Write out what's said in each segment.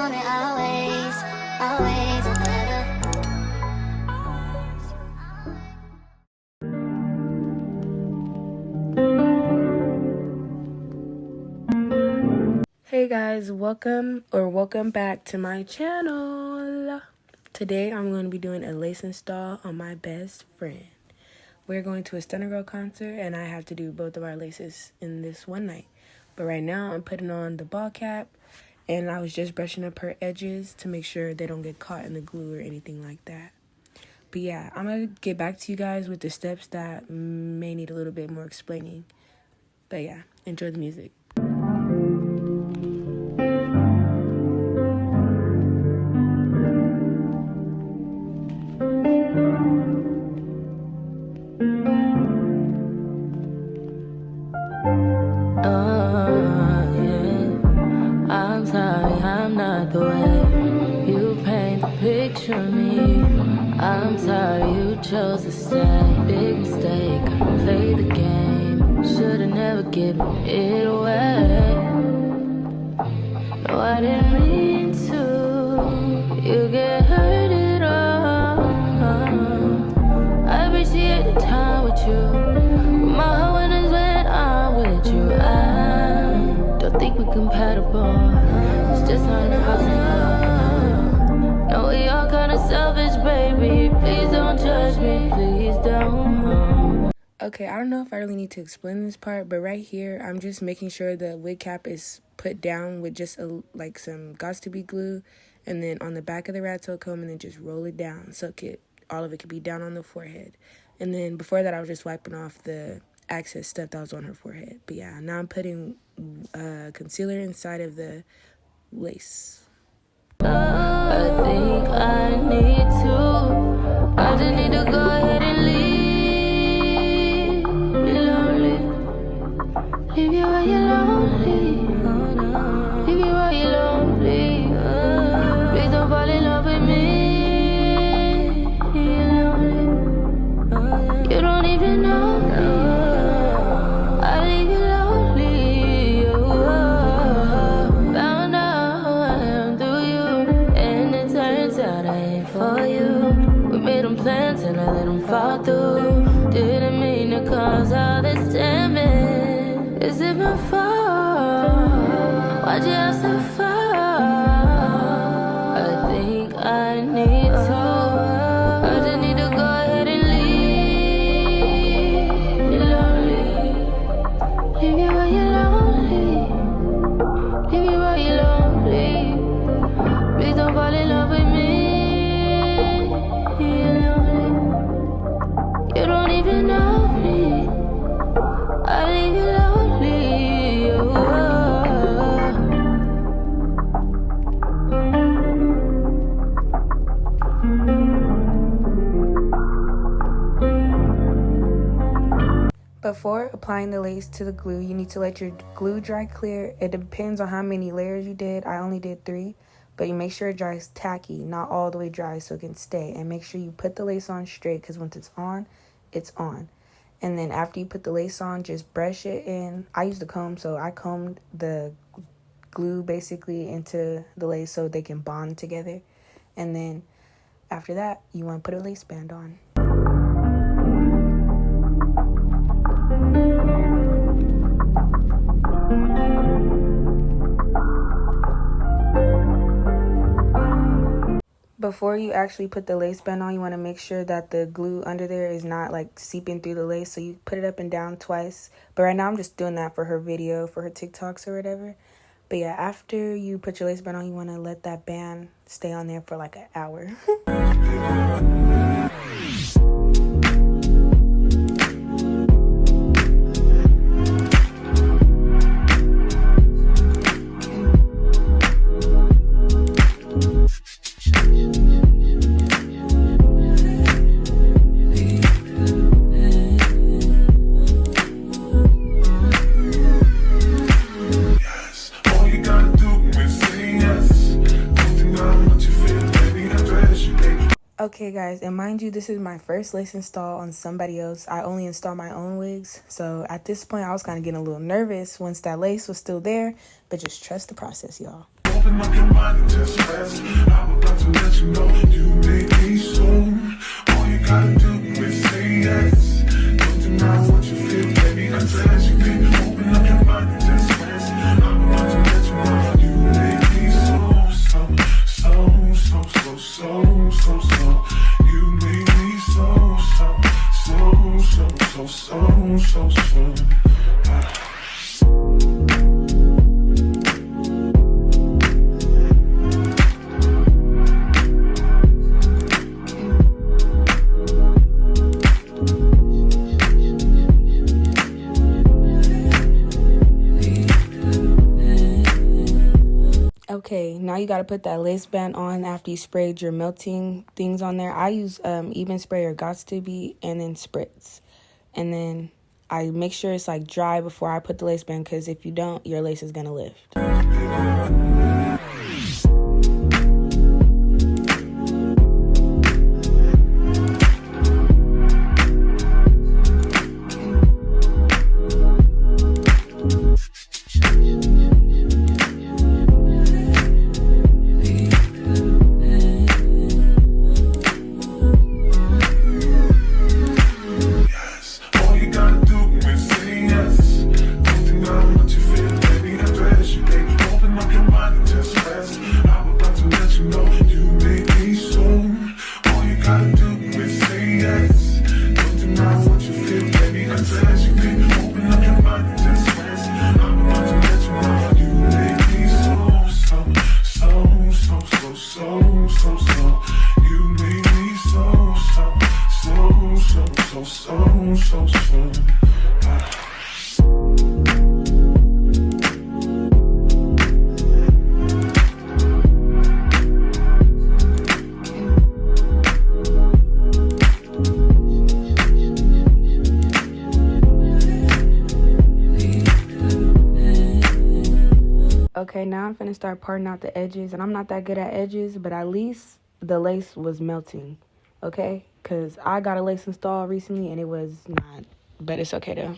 want it always, always, Hey guys, welcome back to my channel. Today I'm going to be doing a lace install on my best friend. We're going to a Stunner Girl concert and I have to do both of our laces in this one night. But right now I'm putting on the ball cap and I was just brushing up her edges to make sure they don't get caught in the glue or anything like that. But yeah, I'm going to get back to you guys with the steps that may need a little bit more explaining. But yeah, enjoy the music. I'm sorry, I'm not the way you paint the picture of me. I'm sorry you chose to stay. Big mistake, I played the game. Should've never given it away. No, I didn't mean to. You get hurt at all. I appreciate the time with you. My heart is when I'm with you. I don't think we're compatible. It's just not impossible. No, we all kinda selfish, baby. Please don't judge me, please don't. Okay, I don't know if I really need to explain this part, but right here, I'm just making sure the wig cap is put down with just like some Got2b glue, and then on the back of the rat tail comb, and then just roll it down so all of it could be down on the forehead. And then before that, I was just wiping off the excess stuff that was on her forehead. But yeah, now I'm putting concealer inside of the lace. I think I need to. I just need to go ahead and leave. Be lonely. Leave you while you're lonely. Leave you while you're lonely. Please don't fall in love with me. You're lonely. You don't even know me. I leave you lonely. Found out who I am through you, and it turns out I ain't for you. We made them plans and I let them fall through. Didn't mean to cause all this damage. Is it my fault? Why'd you have to fall? I think I need to. I just need to go ahead and leave. You're lonely. Leave you while you're lonely. Leave you while you're lonely. Please don't fall in love with me. You're lonely. You don't even know me. I leave you lonely. Before applying the lace to the glue, you need to let your glue dry clear. It depends on how many layers you did. I only did 3, but you make sure it dries tacky, not all the way dry so it can stay. And make sure you put the lace on straight, because once it's on, it's on. And then after you put the lace on, just brush it in. I use the comb, so I combed the glue basically into the lace so they can bond together. And then after that, you want to put a lace band on. Before you actually put the lace band on, you want to make sure that the glue under there is not like seeping through the lace. So you put it up and down twice. But right now I'm just doing that for her video, for her TikToks or whatever. But yeah, after you put your lace band on, you want to let that band stay on there for like an hour. Okay guys, and mind you, this is my first lace install on somebody else. I only install my own wigs, so at this point I was kind of getting a little nervous once that lace was still there, but just trust the process, y'all. Open up your mind and just rest. I'm about to let you know you make me so. All you gotta do is say yes. Don't deny what you feel, baby, unless you can. Open up your mind and just rest. I'm about to let you know you make me so. You make me so. Okay, now you got to put that lace band on after you sprayed your melting things on there. I use even spray or Gots to be, and then spritz. And then I make sure it's like dry before I put the lace band, because if you don't, your lace is going to lift. Okay, now I'm finna start parting out the edges, and I'm not that good at edges, but at least the lace was melting, okay? Because I got a lace installed recently, and it was not, but it's okay though.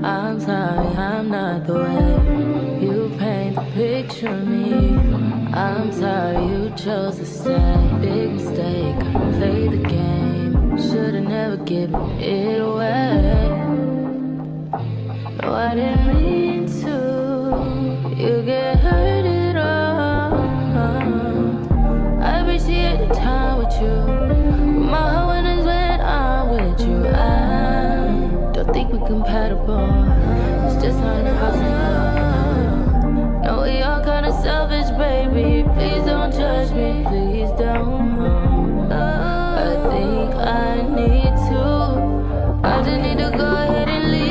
I'm sorry, I'm not the way you paint the picture of me. I'm sorry you chose to stay. Big mistake, I played the game. Should've never given it away. No, I didn't mean to. You get hurt at all. I appreciate the time with you. My heart is when I'm with you. I don't think we're compatible. It's just not impossible. No, we all kinda selfish, baby. Please don't judge me, please don't. I think I need to. I just need to go ahead and leave.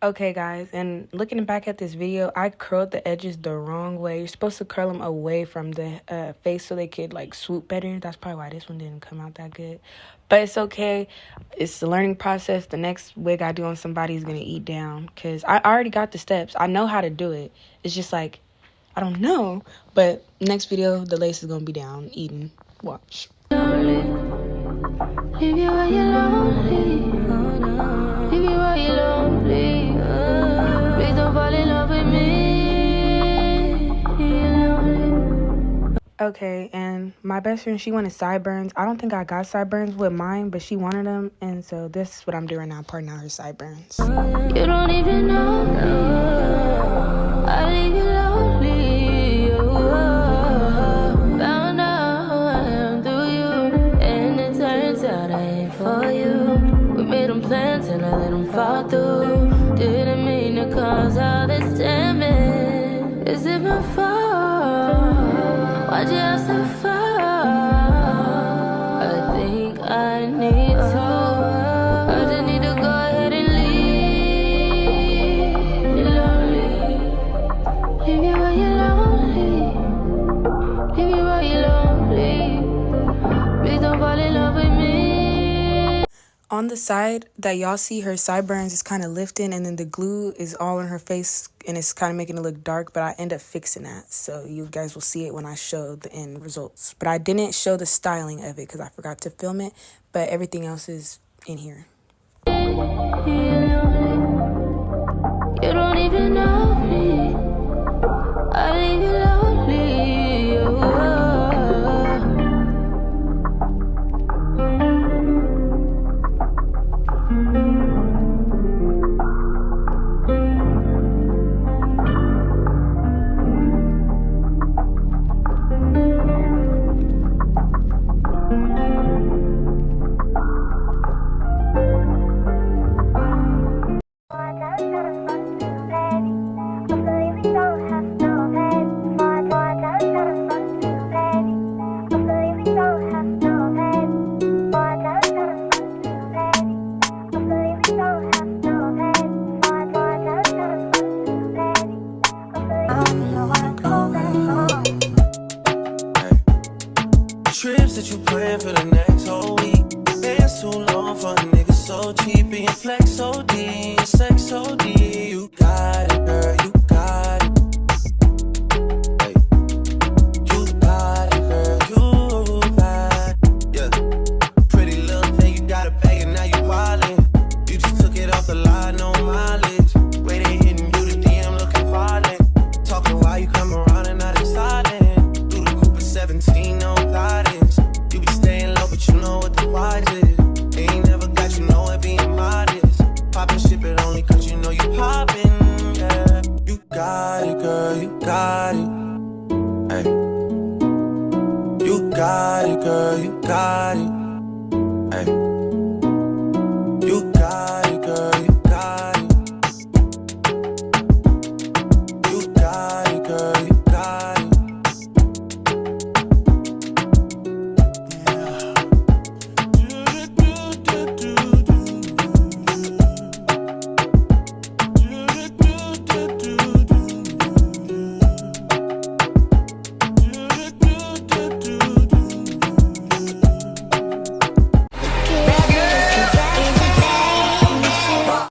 Okay guys, and looking back at this video, I curled the edges the wrong way. You're supposed to curl them away from the face so they could like swoop better. That's probably why this one didn't come out that good. But it's okay. It's the learning process. The next wig I do on somebody is going to eat down, because I already got the steps. I know how to do it. It's just like, I don't know. But next video, the lace is going to be down, eating. Watch. Leave you while you're lonely. Leave you while you're lonely. Please don't fall in love with me. You're lonely. Okay, and my best friend, she wanted sideburns. I don't think I got sideburns with mine, but she wanted them. And so this is what I'm doing right now, parting out her sideburns. You don't even know me. I leave you lonely. Found out who I am through you. And it turns out I ain't for you. We made them plans and I let them fall through. Didn't mean to cause all this damage. Is it my fault? Why'd you have to fall? I think I need to. I just need to go ahead and leave. You're lonely. Leave you while you're lonely. Leave you while you're lonely. Please don't fall in love with me. on the side that y'all see her sideburns is kind of lifting, and then the glue is all in her face and it's kind of making it look dark, but I end up fixing that. So you guys will see it when I show the end results. But I didn't show the styling of it because I forgot to film it, but everything else is in here. You don't even know me. I leave you